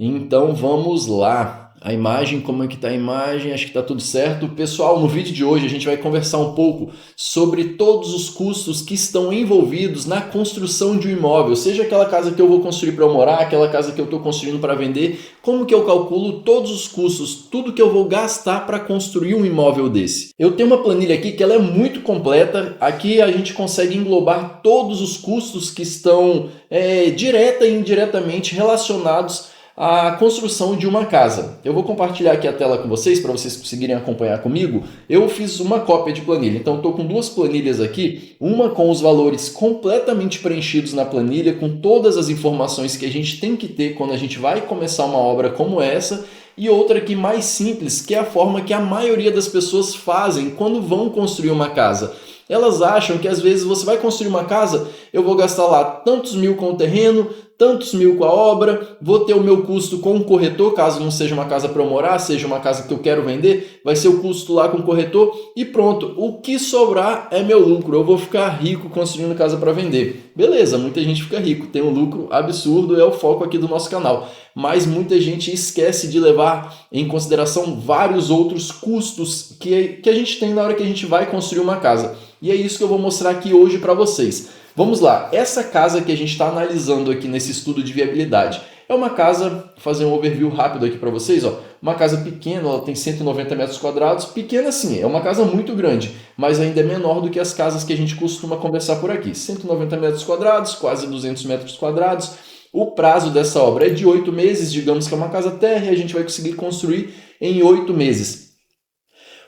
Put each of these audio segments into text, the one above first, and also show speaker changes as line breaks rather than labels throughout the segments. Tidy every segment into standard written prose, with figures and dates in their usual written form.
Então vamos lá. A imagem, como é que está a imagem? Acho que está tudo certo. Pessoal, no vídeo de hoje a gente vai conversar um pouco sobre todos os custos que estão envolvidos na construção de um imóvel. Seja aquela casa que eu vou construir para eu morar, aquela casa que eu estou construindo para vender. Como que eu calculo todos os custos, tudo que eu vou gastar para construir um imóvel desse? Eu tenho uma planilha aqui que ela é muito completa. Aqui a gente consegue englobar todos os custos que estão direta e indiretamente relacionados a construção de uma casa. Eu vou compartilhar aqui a tela com vocês para vocês conseguirem acompanhar comigo. Eu fiz uma cópia de planilha, então estou com duas planilhas aqui, uma com os valores completamente preenchidos na planilha, com todas as informações que a gente tem que ter quando a gente vai começar uma obra como essa, e outra aqui mais simples, que é a forma que a maioria das pessoas fazem quando vão construir uma casa. Elas acham que às vezes você vai construir uma casa, eu vou gastar lá tantos mil com o terreno, tantos mil com a obra, vou ter o meu custo com o corretor, caso não seja uma casa para eu morar, seja uma casa que eu quero vender, vai ser o custo lá com o corretor e pronto. O que sobrar é meu lucro, eu vou ficar rico construindo casa para vender. Beleza, muita gente fica rico, tem um lucro absurdo, é o foco aqui do nosso canal. Mas muita gente esquece de levar em consideração vários outros custos que a gente tem na hora que a gente vai construir uma casa. E é isso que eu vou mostrar aqui hoje para vocês. Vamos lá, essa casa que a gente está analisando aqui nesse estudo de viabilidade é uma casa, vou fazer um overview rápido aqui para vocês, ó, uma casa pequena, ela tem 190 metros quadrados, pequena sim, é uma casa muito grande, mas ainda é menor do que as casas que a gente costuma conversar por aqui, 190 metros quadrados, quase 200 metros quadrados. O prazo dessa obra é de 8 meses, digamos que é uma casa térrea e a gente vai conseguir construir em 8 meses.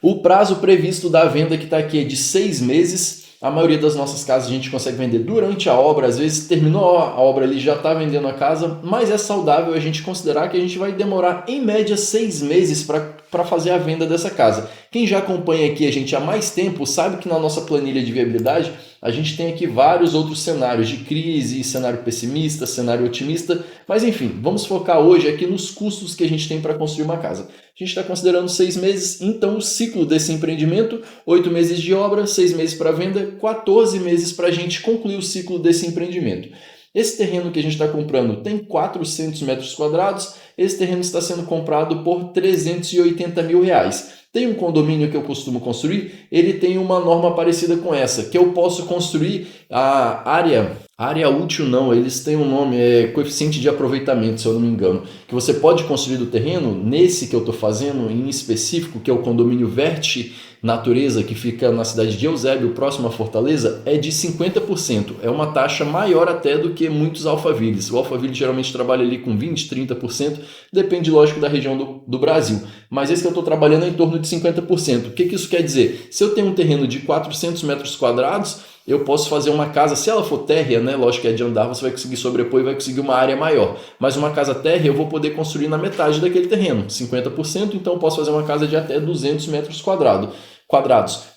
O prazo previsto da venda que está aqui é de 6 meses. A maioria das nossas casas a gente consegue vender durante a obra, às vezes terminou a obra ali, já está vendendo a casa, mas é saudável a gente considerar que a gente vai demorar em média 6 meses para fazer a venda dessa casa. Quem já acompanha aqui a gente há mais tempo sabe que na nossa planilha de viabilidade a gente tem aqui vários outros cenários de crise, cenário pessimista, cenário otimista, mas enfim, vamos focar hoje aqui nos custos que a gente tem para construir uma casa. A gente está considerando 6 meses, então o ciclo desse empreendimento, 8 meses de obra, 6 meses para venda, 14 meses para a gente concluir o ciclo desse empreendimento. Esse terreno que a gente está comprando tem 400 metros quadrados, esse terreno está sendo comprado por 380 mil reais. Tem um condomínio que eu costumo construir, ele tem uma norma parecida com essa, que eu posso construir a área útil não, eles têm um nome, é coeficiente de aproveitamento, se eu não me engano, que você pode construir do terreno, nesse que eu estou fazendo em específico, que é o condomínio Verte Natureza, que fica na cidade de Eusébio, próximo à Fortaleza, é de 50%. É uma taxa maior até do que muitos alphavilles. O alphaville geralmente trabalha ali com 20%, 30%, depende, lógico, da região do Brasil. Mas esse que eu estou trabalhando é em torno de 50%. O que isso quer dizer? Se eu tenho um terreno de 400 metros quadrados, eu posso fazer uma casa, se ela for térrea, né? Lógico que é de andar, você vai conseguir sobrepor e vai conseguir uma área maior. Mas uma casa térrea eu vou poder construir na metade daquele terreno, 50%, então eu posso fazer uma casa de até 200 metros quadrados.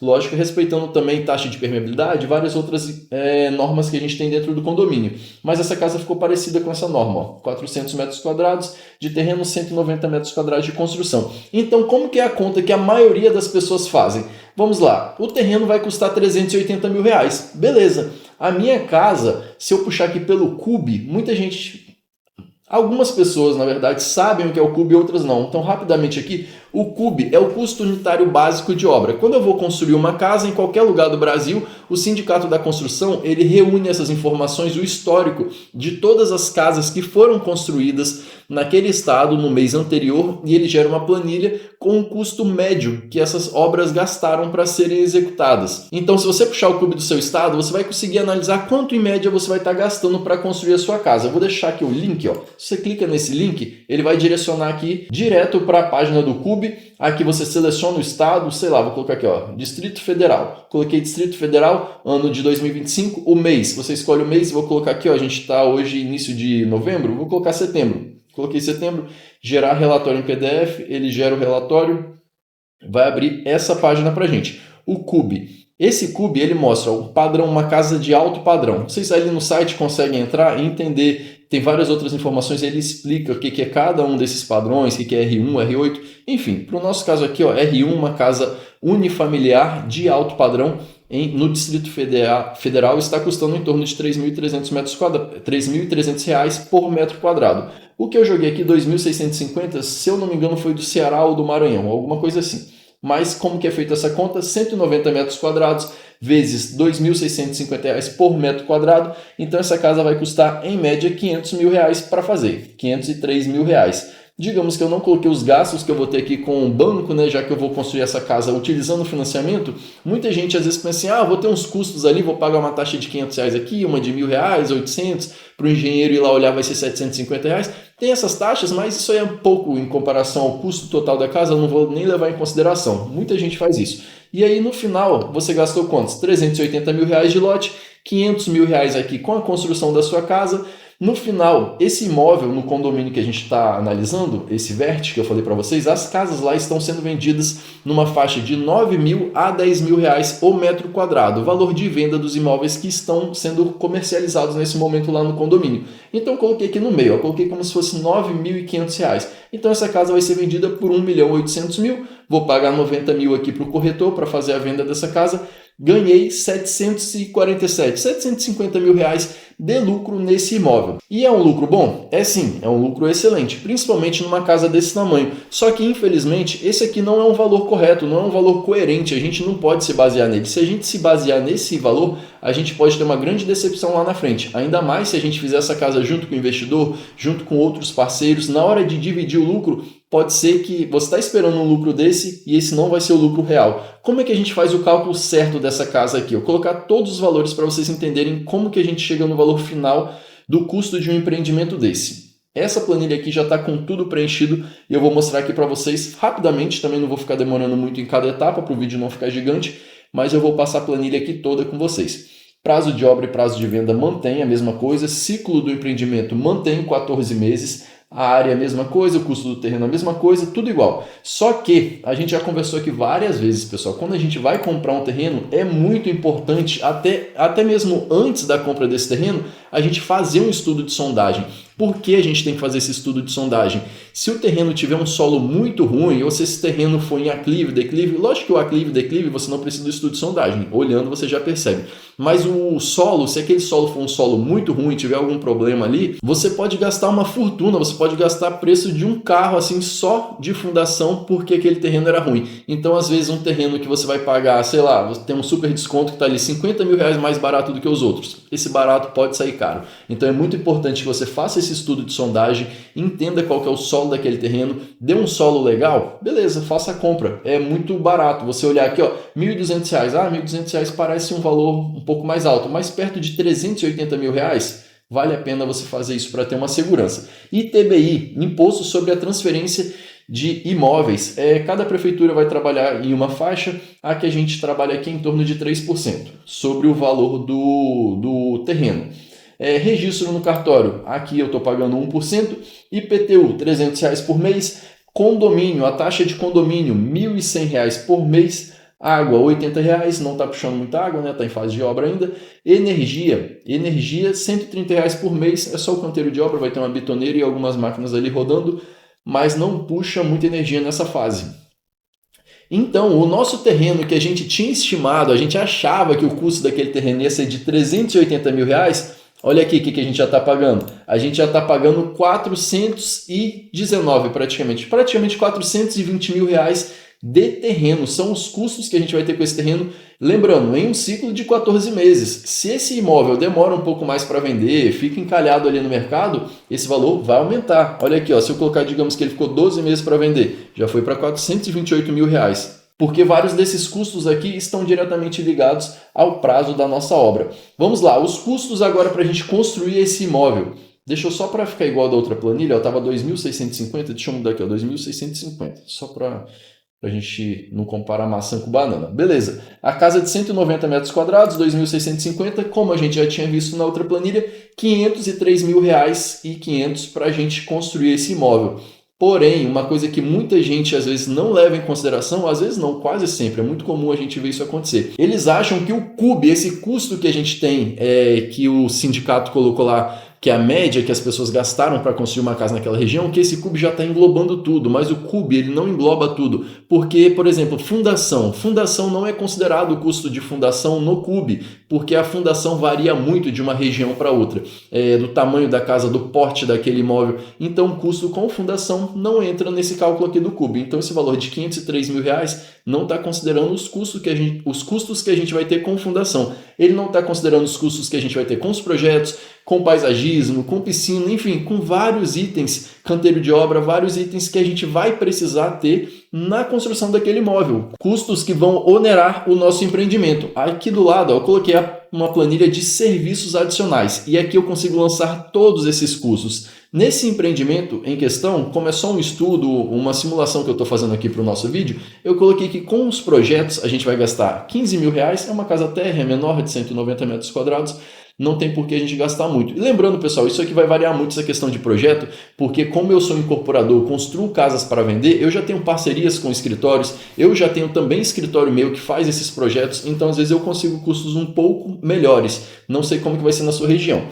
Lógico, respeitando também taxa de permeabilidade e várias outras normas que a gente tem dentro do condomínio. Mas essa casa ficou parecida com essa norma, ó, 400 metros quadrados de terreno, 190 metros quadrados de construção. Então, como que é a conta que a maioria das pessoas fazem? Vamos lá, o terreno vai custar 380 mil reais, beleza. A minha casa, se eu puxar aqui pelo CUB, algumas pessoas, na verdade, sabem o que é o CUB e outras não. Então, rapidamente aqui, o CUB é o custo unitário básico de obra. Quando eu vou construir uma casa em qualquer lugar do Brasil, o Sindicato da Construção, ele reúne essas informações, o histórico de todas as casas que foram construídas naquele estado no mês anterior, e ele gera uma planilha com o custo médio que essas obras gastaram para serem executadas. Então, se você puxar o CUB do seu estado, você vai conseguir analisar quanto em média você vai estar gastando para construir a sua casa. Eu vou deixar aqui o link, ó. Se você clica nesse link, ele vai direcionar aqui direto para a página do CUB. Aqui você seleciona o estado, sei lá, vou colocar aqui, ó, Distrito Federal. Coloquei Distrito Federal, ano de 2025, o mês. Você escolhe o mês, vou colocar aqui, ó, a gente está hoje início de novembro, vou colocar setembro. Coloquei setembro, gerar relatório em PDF, ele gera o relatório, vai abrir essa página para a gente. O CUB. Esse CUB, ele mostra o padrão, uma casa de alto padrão. Vocês ali no site conseguem entrar e entender, tem várias outras informações, ele explica o que é cada um desses padrões, o que é R1, R8, enfim. Para o nosso caso aqui, ó, R1, uma casa unifamiliar de alto padrão, no Distrito Federal está custando em torno de 3.300 reais por metro quadrado. O que eu joguei aqui, 2.650, se eu não me engano, foi do Ceará ou do Maranhão, alguma coisa assim. Mas como que é feita essa conta? 190 metros quadrados vezes R$ 2.650 por metro quadrado. Então essa casa vai custar, em média, R$500 mil para fazer, R$503 mil. Digamos que eu não coloquei os gastos que eu vou ter aqui com o banco, né, já que eu vou construir essa casa utilizando o financiamento. Muita gente às vezes pensa assim, vou ter uns custos ali, vou pagar uma taxa de R$500 aqui, uma de R$1.000, 800, para o engenheiro ir lá olhar vai ser R$750. Tem essas taxas, mas isso aí é um pouco em comparação ao custo total da casa, eu não vou nem levar em consideração. Muita gente faz isso. E aí no final, você gastou quantos? R$380 mil de lote, R$500 mil aqui com a construção da sua casa. No final, esse imóvel no condomínio que a gente está analisando, esse Vert que eu falei para vocês, as casas lá estão sendo vendidas numa faixa de R$9 mil a R$10 mil o metro quadrado, o valor de venda dos imóveis que estão sendo comercializados nesse momento lá no condomínio. Então eu coloquei aqui no meio, eu coloquei como se fosse R$9.500. Então essa casa vai ser vendida por R$1.800.000, vou pagar R$90 mil aqui para o corretor para fazer a venda dessa casa. Ganhei 750 mil de lucro nesse imóvel. E é um lucro bom? É sim, é um lucro excelente, principalmente numa casa desse tamanho. Só que, infelizmente, esse aqui não é um valor correto, não é um valor coerente, a gente não pode se basear nele. Se a gente se basear nesse valor, a gente pode ter uma grande decepção lá na frente. Ainda mais se a gente fizer essa casa junto com o investidor, junto com outros parceiros, na hora de dividir o lucro, pode ser que você está esperando um lucro desse e esse não vai ser o lucro real. Como é que a gente faz o cálculo certo dessa casa aqui? Eu vou colocar todos os valores para vocês entenderem como que a gente chega no valor final do custo de um empreendimento desse. Essa planilha aqui já está com tudo preenchido e eu vou mostrar aqui para vocês rapidamente, também não vou ficar demorando muito em cada etapa para o vídeo não ficar gigante, mas eu vou passar a planilha aqui toda com vocês. Prazo de obra e prazo de venda mantém a mesma coisa, ciclo do empreendimento mantém 14 meses, a área é a mesma coisa, o custo do terreno é a mesma coisa, tudo igual. Só que a gente já conversou aqui várias vezes, pessoal, quando a gente vai comprar um terreno, é muito importante, até mesmo antes da compra desse terreno, a gente fazer um estudo de sondagem. Por que a gente tem que fazer esse estudo de sondagem? Se o terreno tiver um solo muito ruim, ou se esse terreno for em aclive, declive, lógico que o aclive, declive, você não precisa do estudo de sondagem, olhando você já percebe. Mas o solo, se aquele solo for um solo muito ruim, tiver algum problema ali, você pode gastar uma fortuna, você pode gastar preço de um carro assim só de fundação porque aquele terreno era ruim. Então às vezes um terreno que você vai pagar, sei lá, você tem um super desconto que está ali R$50 mil mais barato do que os outros. Esse barato pode sair caro. Então é muito importante que você faça esse estudo de sondagem, entenda qual que é o solo daquele terreno, dê um solo legal, beleza, faça a compra. É muito barato. Você olhar aqui, ó, R$1.200, R$1.200 parece um valor um pouco mais alto, mas perto de R$380 mil, vale a pena você fazer isso para ter uma segurança. ITBI, Imposto sobre a Transferência de Imóveis. Cada prefeitura vai trabalhar em uma faixa, a que a gente trabalha aqui em torno de 3% sobre o valor do terreno. Registro no cartório, aqui eu estou pagando 1%, IPTU R$300 por mês, condomínio, a taxa de condomínio R$1.100 por mês, água R$80, não está puxando muita água, né? Está em fase de obra ainda, energia R$130 por mês, é só o canteiro de obra, vai ter uma betoneira e algumas máquinas ali rodando, mas não puxa muita energia nessa fase. Então, o nosso terreno que a gente tinha estimado, a gente achava que o custo daquele terreno ia ser de R$380 mil, olha aqui o que a gente já está pagando. A gente já está pagando 419 praticamente R$420 mil de terreno. São os custos que a gente vai ter com esse terreno. Lembrando, em um ciclo de 14 meses. Se esse imóvel demora um pouco mais para vender, fica encalhado ali no mercado, esse valor vai aumentar. Olha aqui, ó, se eu colocar, digamos que ele ficou 12 meses para vender, já foi para R$428 mil. Porque vários desses custos aqui estão diretamente ligados ao prazo da nossa obra. Vamos lá, os custos agora para a gente construir esse imóvel. Deixa eu só para ficar igual da outra planilha, estava 2.650, deixa eu mudar aqui, 2.650, só para a gente não comparar maçã com banana. Beleza, a casa de 190 metros quadrados, 2.650, como a gente já tinha visto na outra planilha, R$503 mil e 500 para a gente construir esse imóvel. Porém, uma coisa que muita gente às vezes não leva em consideração, às vezes não, quase sempre, é muito comum a gente ver isso acontecer. Eles acham que o CUB, esse custo que a gente tem, que o sindicato colocou lá, que é a média que as pessoas gastaram para construir uma casa naquela região, que esse CUB já está englobando tudo, mas o CUB ele não engloba tudo, porque, por exemplo, fundação não é considerado o custo de fundação no CUB, porque a fundação varia muito de uma região para outra, do tamanho da casa, do porte daquele imóvel, então o custo com fundação não entra nesse cálculo aqui do CUB, então esse valor de R$503 mil não está considerando os custos que a gente vai ter com fundação, ele não está considerando os custos que a gente vai ter com os projetos, com paisagismo, com piscina, enfim, com vários itens, canteiro de obra, vários itens que a gente vai precisar ter na construção daquele imóvel. Custos que vão onerar o nosso empreendimento. Aqui do lado, eu coloquei uma planilha de serviços adicionais e aqui eu consigo lançar todos esses custos. Nesse empreendimento em questão, como é só um estudo, uma simulação que eu estou fazendo aqui para o nosso vídeo, eu coloquei que com os projetos a gente vai gastar R$15 mil, é uma casa térrea menor de 190 metros quadrados, não tem por que a gente gastar muito. E lembrando, pessoal, isso aqui vai variar muito essa questão de projeto, porque como eu sou incorporador, construo casas para vender, eu já tenho parcerias com escritórios, eu já tenho também escritório meu que faz esses projetos, então às vezes eu consigo custos um pouco melhores. Não sei como que vai ser na sua região.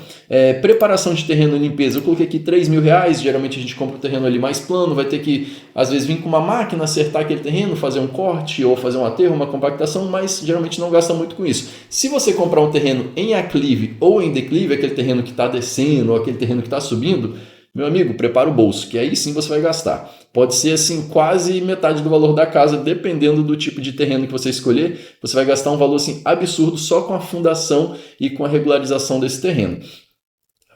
Preparação de terreno e limpeza, eu coloquei aqui R$3 mil, geralmente a gente compra o terreno ali mais plano, vai ter que às vezes vir com uma máquina, acertar aquele terreno, fazer um corte ou fazer um aterro, uma compactação, mas geralmente não gasta muito com isso. Se você comprar um terreno em aclive ou em declive, aquele terreno que está descendo ou aquele terreno que está subindo, meu amigo, prepara o bolso, que aí sim você vai gastar. Pode ser assim quase metade do valor da casa, dependendo do tipo de terreno que você escolher, você vai gastar um valor assim absurdo só com a fundação e com a regularização desse terreno.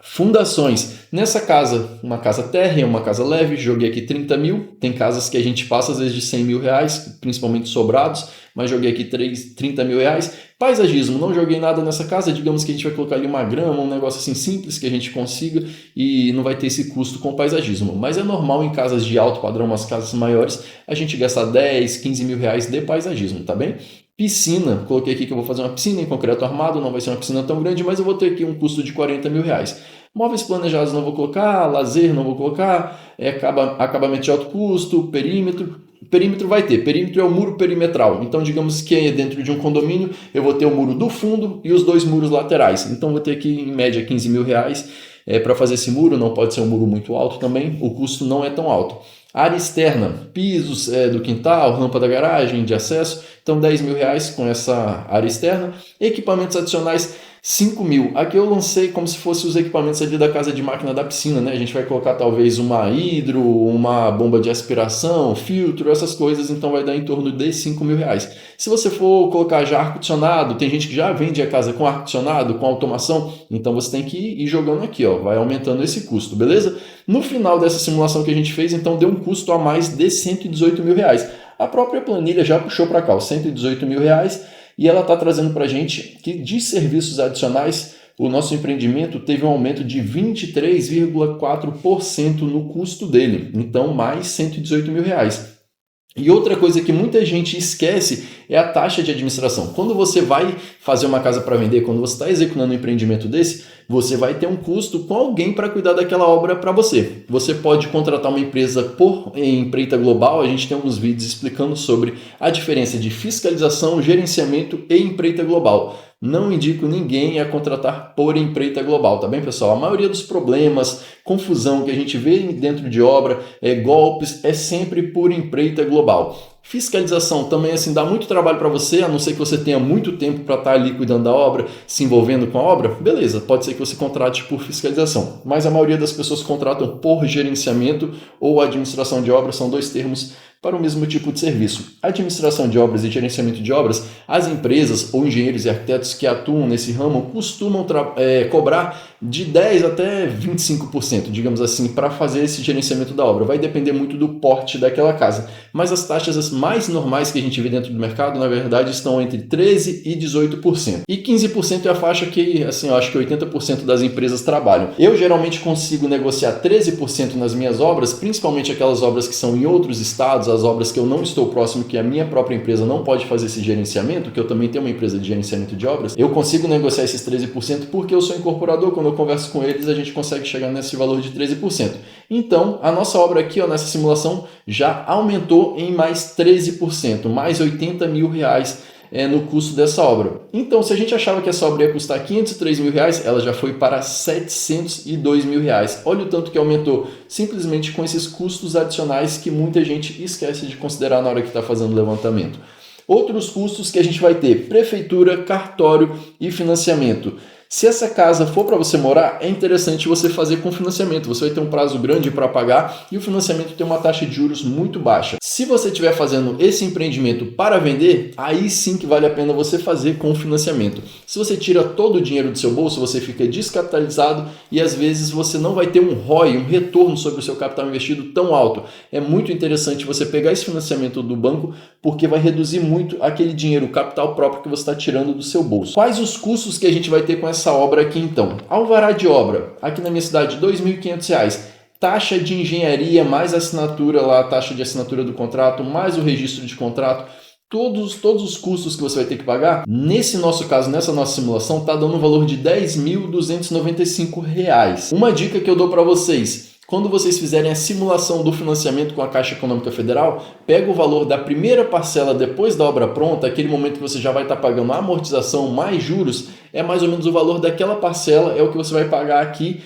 Fundações. Nessa casa, uma casa térrea, uma casa leve, joguei aqui 30 mil. Tem casas que a gente passa às vezes de 100 mil reais, principalmente sobrados, mas joguei aqui 30 mil reais. Paisagismo, não joguei nada nessa casa, digamos que a gente vai colocar ali uma grama, um negócio assim simples que a gente consiga e não vai ter esse custo com paisagismo. Mas é normal em casas de alto padrão, umas casas maiores, a gente gastar 10, 15 mil reais de paisagismo, tá bem? Piscina, coloquei aqui que eu vou fazer uma piscina em concreto armado, não vai ser uma piscina tão grande, mas eu vou ter aqui um custo de 40 mil reais. Móveis planejados não vou colocar, lazer não vou colocar, acabamento de alto custo, perímetro. Perímetro vai ter, perímetro é o muro perimetral, então digamos que dentro de um condomínio eu vou ter o muro do fundo e os 2 muros laterais, então vou ter aqui em média 15 mil reais para fazer esse muro, não pode ser um muro muito alto também, o custo não é tão alto. Área externa, pisos do quintal, rampa da garagem, de acesso, então 10 mil reais com essa área externa. Equipamentos adicionais, 5 mil. Aqui eu lancei como se fosse os equipamentos ali da casa de máquina da piscina, né? A gente vai colocar talvez uma hidro, uma bomba de aspiração, filtro, essas coisas, então vai dar em torno de 5 mil reais. Se você for colocar já ar-condicionado, tem gente que já vende a casa com ar-condicionado, com automação, então você tem que ir jogando aqui, ó, vai aumentando esse custo, beleza? No final dessa simulação que a gente fez, então deu um custo a mais de 118 mil reais. A própria planilha já puxou para cá, os 118 mil reais, e ela está trazendo para a gente que de serviços adicionais, o nosso empreendimento teve um aumento de 23,4% no custo dele, então mais 118 mil reais. E outra coisa que muita gente esquece é a taxa de administração. Quando você vai fazer uma casa para vender, quando você está executando um empreendimento desse, você vai ter um custo com alguém para cuidar daquela obra para você. Você pode contratar uma empresa por empreita global, a gente tem alguns vídeos explicando sobre a diferença de fiscalização, gerenciamento e empreita global. Não indico ninguém a contratar por empreita global, tá bem, pessoal? A maioria dos problemas, confusão que a gente vê dentro de obra, golpes, é sempre por empreita global. Fiscalização também assim dá muito trabalho para você, a não ser que você tenha muito tempo para estar ali cuidando da obra, se envolvendo com a obra, beleza, pode ser que você contrate por fiscalização, mas a maioria das pessoas contratam por gerenciamento ou administração de obras, são dois termos para o mesmo tipo de serviço. Administração de obras e gerenciamento de obras, as empresas ou engenheiros e arquitetos que atuam nesse ramo costumam cobrar de 10 até 25%, digamos assim, para fazer esse gerenciamento da obra. Vai depender muito do porte daquela casa, mas as taxas mais normais que a gente vê dentro do mercado, na verdade, estão entre 13% e 18%. E 15% é a faixa que, assim, eu acho que 80% das empresas trabalham. Eu geralmente consigo negociar 13% nas minhas obras, principalmente aquelas obras que são em outros estados, as obras que eu não estou próximo, que a minha própria empresa não pode fazer esse gerenciamento, que eu também tenho uma empresa de gerenciamento de obras, eu consigo negociar esses 13% porque eu sou incorporador, quando eu converso com eles, a gente consegue chegar nesse valor de 13%. Então, a nossa obra aqui, ó, nessa simulação, já aumentou em mais 13%, mais 80 mil reais no custo dessa obra. Então, se a gente achava que essa obra ia custar R$503 mil, ela já foi para R$702 mil. Olha o tanto que aumentou, simplesmente com esses custos adicionais que muita gente esquece de considerar na hora que está fazendo o levantamento. Outros custos que a gente vai ter: prefeitura, cartório e financiamento. Se essa casa for para você morar, é interessante você fazer com financiamento. Você vai ter um prazo grande para pagar e o financiamento tem uma taxa de juros muito baixa. Se você estiver fazendo esse empreendimento para vender, aí sim que vale a pena você fazer com financiamento. Se você tira todo o dinheiro do seu bolso, você fica descapitalizado e às vezes você não vai ter um ROI, um retorno sobre o seu capital investido tão alto. É muito interessante você pegar esse financiamento do banco, porque vai reduzir muito aquele dinheiro, o capital próprio que você está tirando do seu bolso. Quais os custos que a gente vai ter com essa obra aqui então? Alvará de obra, aqui na minha cidade, R$ 2.500. Taxa de engenharia, mais a assinatura lá, a taxa de assinatura do contrato, mais o registro de contrato, todos os custos que você vai ter que pagar. Nesse nosso caso, nessa nossa simulação, está dando um valor de R$ 10.295. Uma dica que eu dou para vocês: quando vocês fizerem a simulação do financiamento com a Caixa Econômica Federal, pega o valor da primeira parcela depois da obra pronta, aquele momento que você já vai estar pagando a amortização mais juros, é mais ou menos o valor daquela parcela, é o que você vai pagar aqui,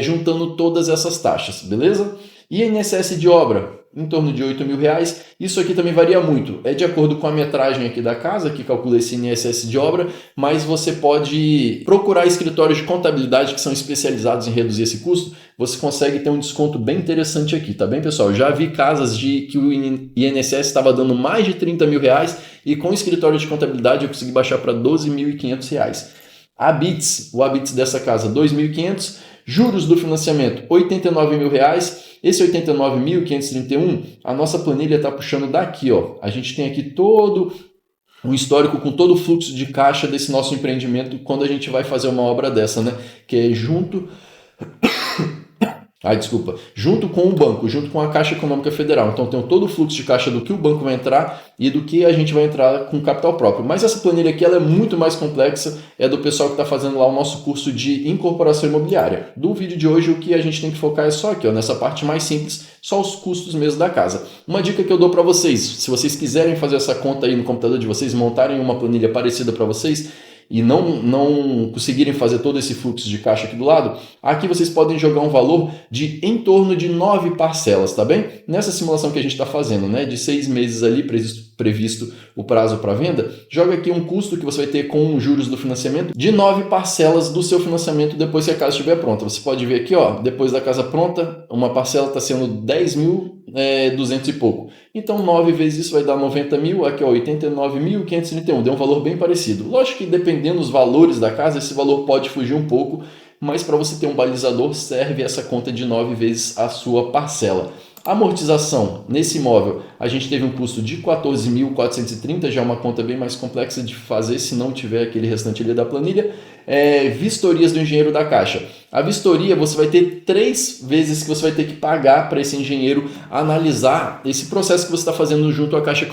juntando todas essas taxas, beleza? INSS de obra, em torno de R$ 8.000. Isso aqui também varia muito, é de acordo com a metragem aqui da casa, que calcula esse INSS de obra, mas você pode procurar escritórios de contabilidade que são especializados em reduzir esse custo. Você consegue ter um desconto bem interessante aqui, tá bem, pessoal? Já vi casas que o INSS estava dando mais de R$30 mil e com o escritório de contabilidade eu consegui baixar para R$ 12.500. O habits dessa casa, R$ 2.500. Juros do financiamento, R$ 89 mil. Esse 89.531, a nossa planilha está puxando daqui, ó. A gente tem aqui todo um histórico com todo o fluxo de caixa desse nosso empreendimento quando a gente vai fazer uma obra dessa, né? Que é junto com o banco, junto com a Caixa Econômica Federal. Então tem todo o fluxo de caixa do que o banco vai entrar e do que a gente vai entrar com capital próprio. Mas essa planilha aqui ela é muito mais complexa, é do pessoal que está fazendo lá o nosso curso de incorporação imobiliária. Do vídeo de hoje o que a gente tem que focar é só aqui, ó, nessa parte mais simples, só os custos mesmo da casa. Uma dica que eu dou para vocês, se vocês quiserem fazer essa conta aí no computador de vocês, montarem uma planilha parecida para vocês, e não conseguirem fazer todo esse fluxo de caixa aqui do lado, aqui vocês podem jogar um valor de em torno de 9 parcelas, tá bem? Nessa simulação que a gente está fazendo, né, de 6 meses ali previsto o prazo para venda, joga aqui um custo que você vai ter com os juros do financiamento de 9 parcelas do seu financiamento depois que a casa estiver pronta. Você pode ver aqui, ó, depois da casa pronta, uma parcela está sendo 10.200 e pouco. Então 9 vezes isso vai dar 90 mil, aqui ó, 89.531, deu um valor bem parecido. Lógico que dependendo dos valores da casa, esse valor pode fugir um pouco, mas para você ter um balizador serve essa conta de 9 vezes a sua parcela. Amortização, nesse imóvel, a gente teve um custo de 14.430, já é uma conta bem mais complexa de fazer se não tiver aquele restante ali da planilha. Vistorias do engenheiro da Caixa. A vistoria você vai ter 3 vezes que você vai ter que pagar para esse engenheiro analisar esse processo que você está fazendo junto à Caixa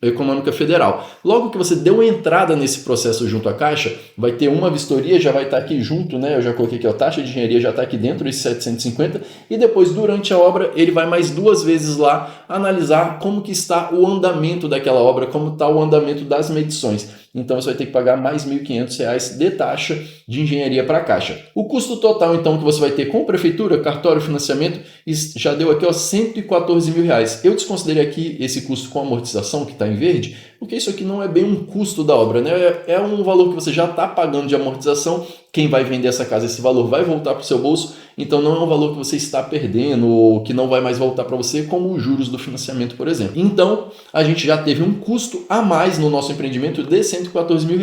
Econômica Federal. Logo que você deu entrada nesse processo junto à Caixa, vai ter uma vistoria, já vai estar aqui junto, né? Eu já coloquei aqui a taxa de engenharia, já está aqui dentro, esse 750, e depois durante a obra ele vai mais 2 vezes lá analisar como que está o andamento daquela obra, como está o andamento das medições. Então você vai ter que pagar mais R$ 1.500 de taxa de engenharia para a Caixa. O custo total então que você vai ter com prefeitura, cartório, financiamento, já deu aqui ó, R$ 114 mil. Eu desconsiderei aqui esse custo com amortização que está em verde, porque isso aqui não é bem um custo da obra, né? É um valor que você já está pagando de amortização. Quem vai vender essa casa, esse valor vai voltar para o seu bolso, então não é um valor que você está perdendo ou que não vai mais voltar para você, como os juros do financiamento, por exemplo. Então, a gente já teve um custo a mais no nosso empreendimento de R$ 114 mil.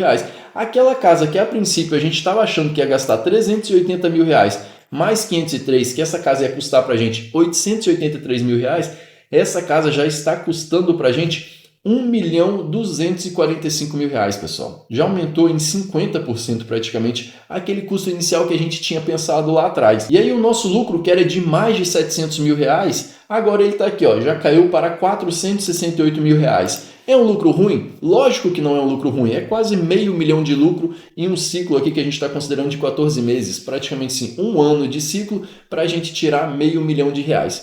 Aquela casa que a princípio a gente estava achando que ia gastar R$ 380 mil, mais 503, que essa casa ia custar para a gente R$ 883 mil, essa casa já está custando para a gente R$ 1.245 mil, pessoal. Já aumentou em 50% praticamente aquele custo inicial que a gente tinha pensado lá atrás. E aí o nosso lucro, que era de mais de R$ 700 mil, agora ele está aqui, ó, já caiu para R$ 468 mil. É um lucro ruim? Lógico que não é um lucro ruim, é quase R$500 mil de lucro em um ciclo aqui que a gente está considerando de 14 meses, praticamente sim, um ano de ciclo para a gente tirar R$500 mil.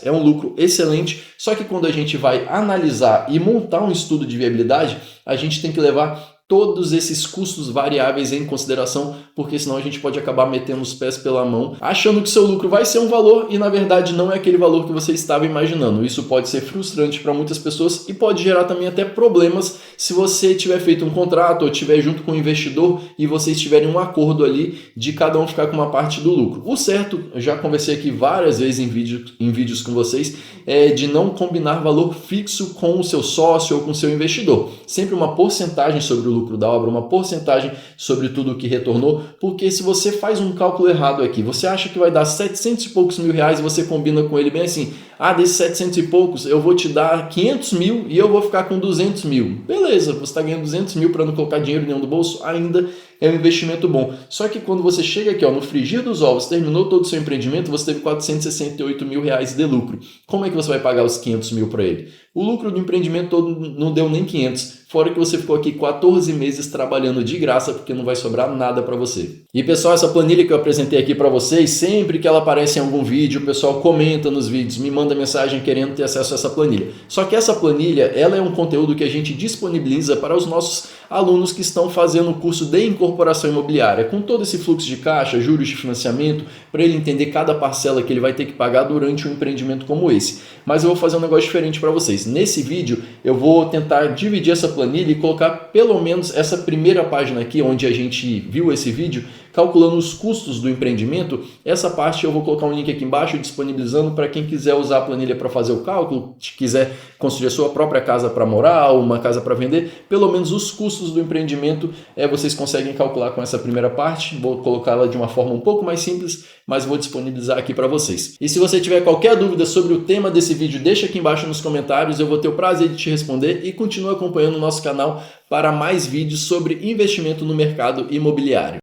É um lucro excelente, só que quando a gente vai analisar e montar um estudo de viabilidade, a gente tem que levar todos esses custos variáveis em consideração, porque senão a gente pode acabar metendo os pés pela mão, achando que seu lucro vai ser um valor e na verdade não é aquele valor que você estava imaginando. Isso pode ser frustrante para muitas pessoas e pode gerar também até problemas se você tiver feito um contrato ou tiver junto com o investidor e vocês tiverem um acordo ali de cada um ficar com uma parte do lucro. O certo, eu já conversei aqui várias vezes em vídeos com vocês, é de não combinar valor fixo com o seu sócio ou com o seu investidor. Sempre uma porcentagem sobre o lucro da obra, uma porcentagem sobre tudo o que retornou, porque se você faz um cálculo errado aqui, você acha que vai dar 700 e poucos mil reais e você combina com ele bem assim, desses 700 e poucos eu vou te dar 500 mil e eu vou ficar com 200 mil. Beleza, você está ganhando 200 mil para não colocar dinheiro nenhum no bolso, ainda é um investimento bom. Só que quando você chega aqui no frigir dos ovos, terminou todo o seu empreendimento, você teve 468 mil reais de lucro. Como é que você vai pagar os 500 mil para ele? O lucro do empreendimento todo não deu nem 500, fora que você ficou aqui 14 meses trabalhando de graça, porque não vai sobrar nada para você. E pessoal, essa planilha que eu apresentei aqui para vocês, sempre que ela aparece em algum vídeo, o pessoal comenta nos vídeos, me manda mensagem querendo ter acesso a essa planilha. Só que essa planilha, ela é um conteúdo que a gente disponibiliza para os nossos alunos que estão fazendo o curso de incorporação imobiliária, com todo esse fluxo de caixa, juros de financiamento, para ele entender cada parcela que ele vai ter que pagar durante um empreendimento como esse. Mas eu vou fazer um negócio diferente para vocês. Nesse vídeo, eu vou tentar dividir essa planilha e colocar pelo menos essa primeira página aqui, onde a gente viu esse vídeo, calculando os custos do empreendimento. Essa parte eu vou colocar um link aqui embaixo disponibilizando para quem quiser usar a planilha para fazer o cálculo, quiser construir a sua própria casa para morar ou uma casa para vender, pelo menos os custos do empreendimento vocês conseguem calcular com essa primeira parte. Vou colocá-la de uma forma um pouco mais simples, mas vou disponibilizar aqui para vocês. E se você tiver qualquer dúvida sobre o tema desse vídeo, deixa aqui embaixo nos comentários, eu vou ter o prazer de te responder e continua acompanhando o nosso canal para mais vídeos sobre investimento no mercado imobiliário.